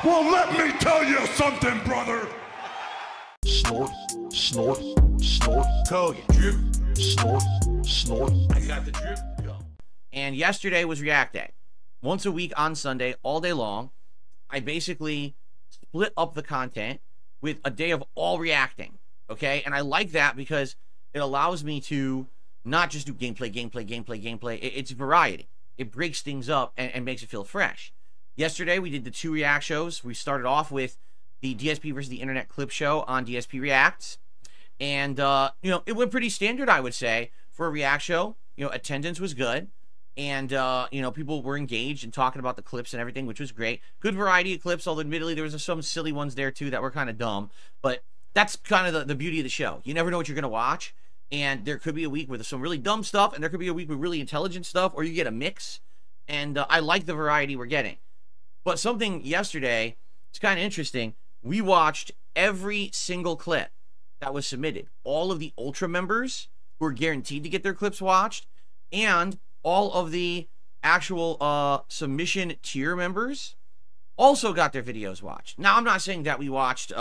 Well, let me tell you something, brother. Snort, snort, snort. Kogan. Drip, snort, snort. I got the drip. Go. And yesterday was React Day. Once a week on Sunday, all day long, I basically split up the content with a day of all reacting. Okay? And I like that because it allows me to not just do gameplay. It's variety. It breaks things up and makes it feel fresh. Yesterday, we did the 2 React shows. We started off with the DSP versus the Internet clip show on DSP Reacts. And, you know, it went pretty standard, I would say, for a React show. You know, attendance was good. And, you know, people were engaged and talking about the clips and everything, which was great. Good variety of clips, although admittedly there was some silly ones there, too, that were kind of dumb. But that's kind of the beauty of the show. You never know what you're going to watch. And there could be a week with some really dumb stuff, and there could be a week with really intelligent stuff, or you get a mix. And I like the variety we're getting. But something yesterday, it's kind of interesting. We watched every single clip that was submitted. All of the Ultra members who are guaranteed to get their clips watched, and all of the actual submission tier members also got their videos watched. Now, I'm not saying that we watched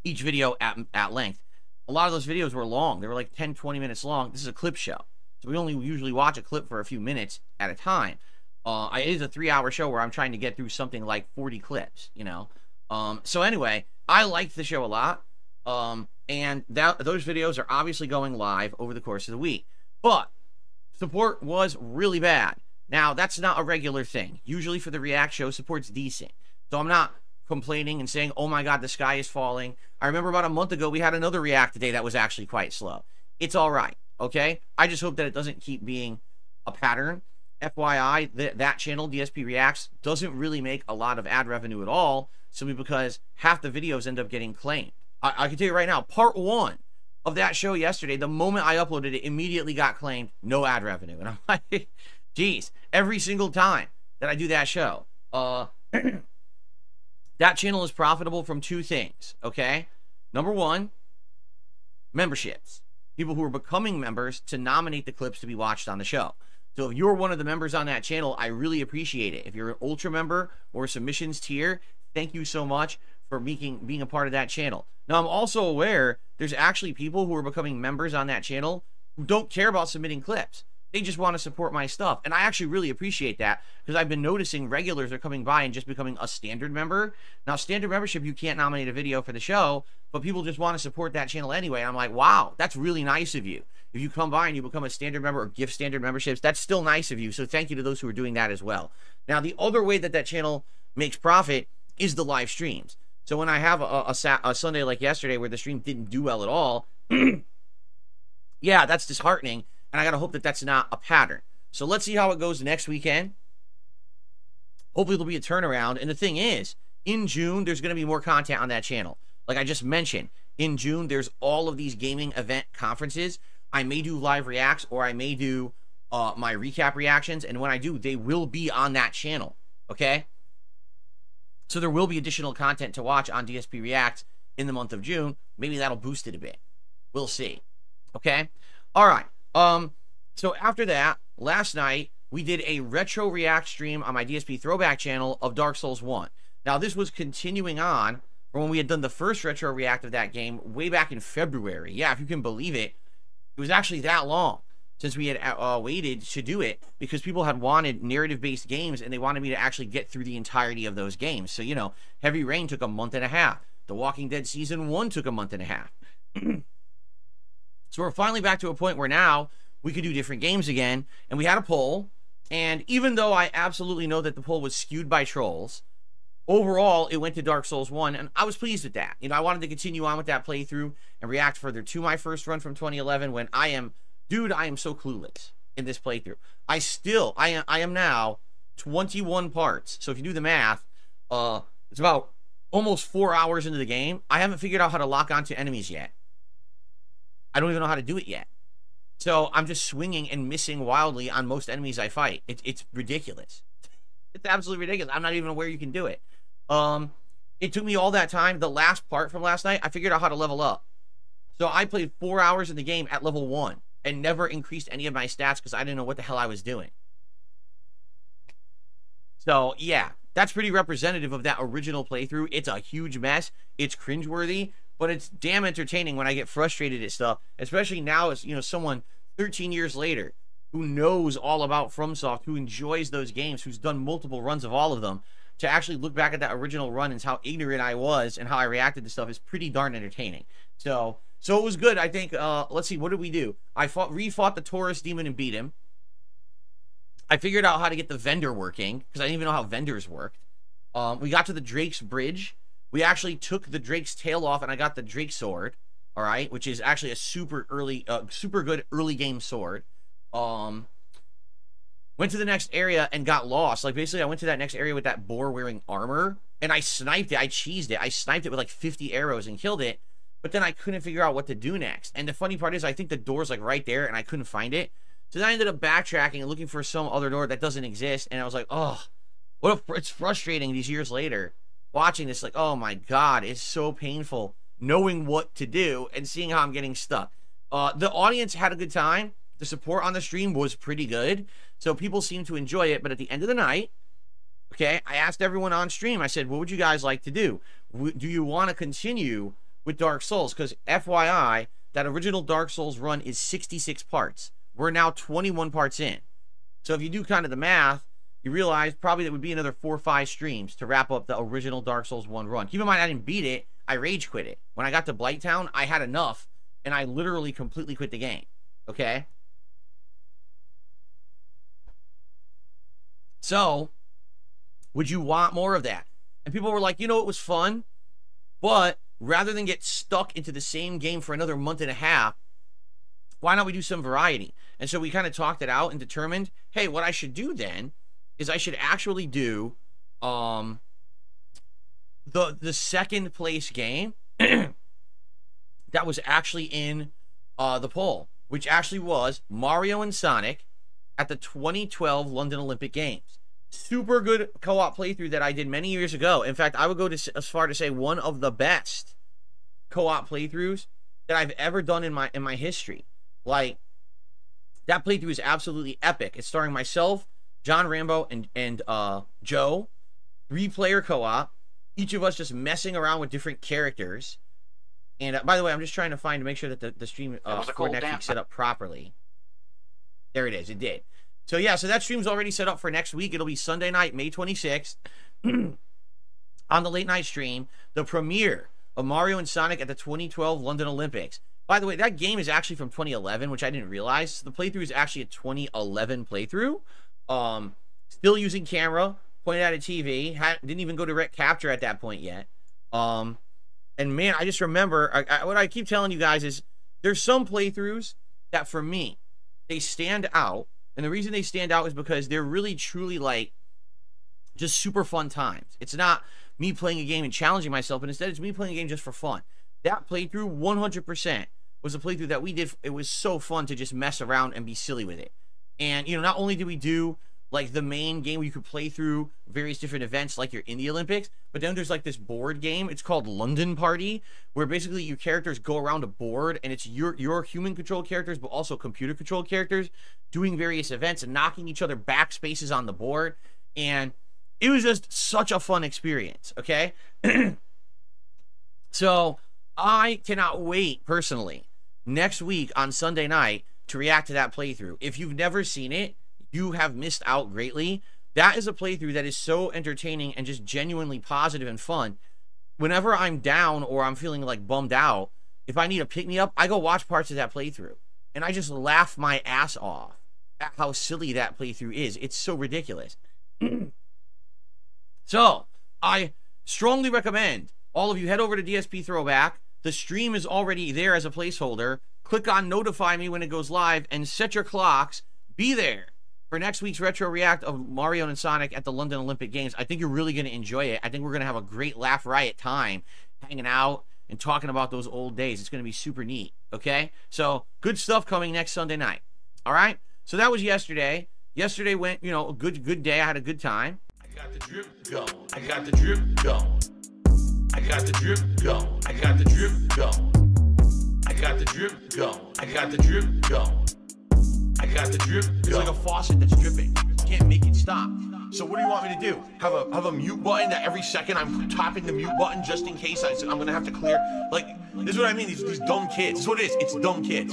each video at length. A lot of those videos were long. They were like 10, 20 minutes long. This is a clip show. So we only usually watch a clip for a few minutes at a time. It is a 3-hour show where I'm trying to get through something like 40 clips, you know. So anyway, I liked the show a lot. And those videos are obviously going live over the course of the week. But support was really bad. Now, that's not a regular thing. Usually for the React show, support's decent. So I'm not complaining and saying, oh my God, the sky is falling. I remember about a month ago, we had another React day that was actually quite slow. It's all right, okay? I just hope that it doesn't keep being a pattern. FYI, that channel, DSP Reacts, doesn't really make a lot of ad revenue at all, simply because half the videos end up getting claimed. I can tell you right now, part 1 of that show yesterday, the moment I uploaded it, immediately got claimed, no ad revenue. And I'm like, geez, every single time that I do that show, that channel is profitable from 2 things, okay? Number 1, memberships. People who are becoming members to nominate the clips to be watched on the show. So if you're one of the members on that channel, I really appreciate it. If you're an Ultra member or a submissions tier, thank you so much for being a part of that channel. Now, I'm also aware there's actually people who are becoming members on that channel who don't care about submitting clips. They just want to support my stuff. And I actually really appreciate that because I've been noticing regulars are coming by and just becoming a standard member. Now, standard membership, you can't nominate a video for the show, but people just want to support that channel anyway. And I'm like, wow, that's really nice of you. If you come by and you become a standard member or give standard memberships, that's still nice of you. So thank you to those who are doing that as well. Now, the other way that channel makes profit is the live streams. So when I have a Sunday like yesterday where the stream didn't do well at all, yeah, that's disheartening. And I got to hope that that's not a pattern. So let's see how it goes next weekend. Hopefully there'll be a turnaround. And the thing is, in June, there's going to be more content on that channel. Like I just mentioned, in June, there's all of these gaming event conferences. I may do live reacts or I may do my recap reactions. And when I do, they will be on that channel. Okay? So there will be additional content to watch on DSP Reacts in the month of June. Maybe that'll boost it a bit. We'll see. Okay? All right. So after that, last night, we did a retro react stream on my DSP throwback channel of Dark Souls 1. Now, this was continuing on from when we had done the first retro react of that game way back in February. Yeah, if you can believe it, it was actually that long since we had waited to do it because people had wanted narrative-based games and they wanted me to actually get through the entirety of those games. So, you know, Heavy Rain took a month and a half. The Walking Dead Season 1 took a month and a half. So we're finally back to a point where now we could do different games again. And we had a poll. And even though I absolutely know that the poll was skewed by trolls, overall, it went to Dark Souls 1. And I was pleased with that. You know, I wanted to continue on with that playthrough and react further to my first run from 2011 when I am so clueless in this playthrough. I am now 21 parts. So if you do the math, it's about almost 4 hours into the game. I haven't figured out how to lock onto enemies yet. I don't even know how to do it yet. So I'm just swinging and missing wildly on most enemies I fight. It's ridiculous. It's absolutely ridiculous. I'm not even aware you can do it. It took me all that time. The last part from last night, I figured out how to level up. So I played 4 hours in the game at level 1 and never increased any of my stats because I didn't know what the hell I was doing. So, yeah. that's pretty representative of that original playthrough. It's a huge mess. It's cringeworthy, but it's damn entertaining when I get frustrated at stuff, especially now as, you know, someone 13 years later who knows all about FromSoft, who enjoys those games, who's done multiple runs of all of them, to actually look back at that original run and how ignorant I was and how I reacted to stuff is pretty darn entertaining. So it was good. I think, let's see, what did we do? I refought the Taurus demon and beat him. I figured out how to get the vendor working, because I didn't even know how vendors worked. We got to the Drake's Bridge. We actually took the Drake's tail off, and I got the Drake sword, all right, which is actually a super good early game sword. Went to the next area and got lost. Like, basically, I went to that next area with that boar wearing armor, and I sniped it. I cheesed it. I sniped it with like 50 arrows and killed it, but then I couldn't figure out what to do next. And the funny part is, I think the door's like right there, and I couldn't find it. So then I ended up backtracking and looking for some other door that doesn't exist, and I was like, oh, it's frustrating these years later, watching this, like, oh my God, it's so painful knowing what to do and seeing how I'm getting stuck. The audience had a good time. The support on the stream was pretty good, so people seemed to enjoy it. But at the end of the night, okay, I asked everyone on stream, I said, what would you guys like to do? Do you want to continue with Dark Souls? Because FYI, that original Dark Souls run is 66 parts. We're now 21 parts in. So if you do kind of the math, you realize probably that would be another 4 or 5 streams to wrap up the original Dark Souls 1 run. Keep in mind, I didn't beat it. I rage quit it. When I got to Blighttown, I had enough, and I literally completely quit the game. Okay? So, would you want more of that? And people were like, you know, it was fun, but rather than get stuck into the same game for another month and a half, why not we do some variety? And so we kind of talked it out and determined, hey, what I should do then is I should actually do the second place game that was actually in the poll, which actually was Mario and Sonic at the 2012 London Olympic Games. Super good co-op playthrough that I did many years ago. In fact, I would go as far to say one of the best co-op playthroughs that I've ever done in my history. Like, that playthrough is absolutely epic. It's starring myself, John Rambo, and Joe. 3-player co-op. Each of us just messing around with different characters. And by the way, I'm just trying to make sure that the stream for next week set up properly. There it is. It did. So yeah, so that stream's already set up for next week. It'll be Sunday night, May 26th, on the late night stream, the premiere of Mario and Sonic at the 2012 London Olympics. By the way, that game is actually from 2011, which I didn't realize. The playthrough is actually a 2011 playthrough. Still using camera, pointed at a TV. Didn't even go direct capture at that point yet. And man, I just remember, what I keep telling you guys is, there's some playthroughs that for me, they stand out. And the reason they stand out is because they're really, truly, like, just super fun times. It's not me playing a game and challenging myself, but instead it's me playing a game just for fun. That playthrough, 100%, was a playthrough that we did. It was so fun to just mess around and be silly with it. And, you know, not only did we do, like, the main game where you could play through various different events like you're in the Olympics, but then there's, like, this board game. It's called London Party, where basically your characters go around a board, and it's your human-controlled characters, but also computer-controlled characters doing various events and knocking each other backspaces on the board. And it was just such a fun experience, okay? So I cannot wait, personally, next week on Sunday night to react to that playthrough. If you've never seen it, you have missed out greatly. That is a playthrough that is so entertaining and just genuinely positive and fun. Whenever I'm down or I'm feeling like bummed out, if I need a pick-me-up, I go watch parts of that playthrough. And I just laugh my ass off at how silly that playthrough is. It's so ridiculous. So, I strongly recommend all of you head over to DSP Throwback. The stream is already there as a placeholder. Click on notify me when it goes live and set your clocks. Be there for next week's Retro React of Mario and Sonic at the London Olympic Games. I think you're really going to enjoy it. I think we're going to have a great laugh riot time hanging out and talking about those old days. It's going to be super neat, okay? So, good stuff coming next Sunday night, all right? So, that was yesterday. Yesterday went, you know, a good day. I had a good time. I got the drip going. I got the drip going. I got the drip going. I got the drip going. I got the drip going. I got the drip going. I got the drip going. It's like a faucet that's dripping. You can't make it stop. So what do you want me to do? Have a mute button that every second I'm tapping the mute button just in case I'm gonna have to clear? Like, this is what I mean, these dumb kids. This is what it is, it's dumb kids.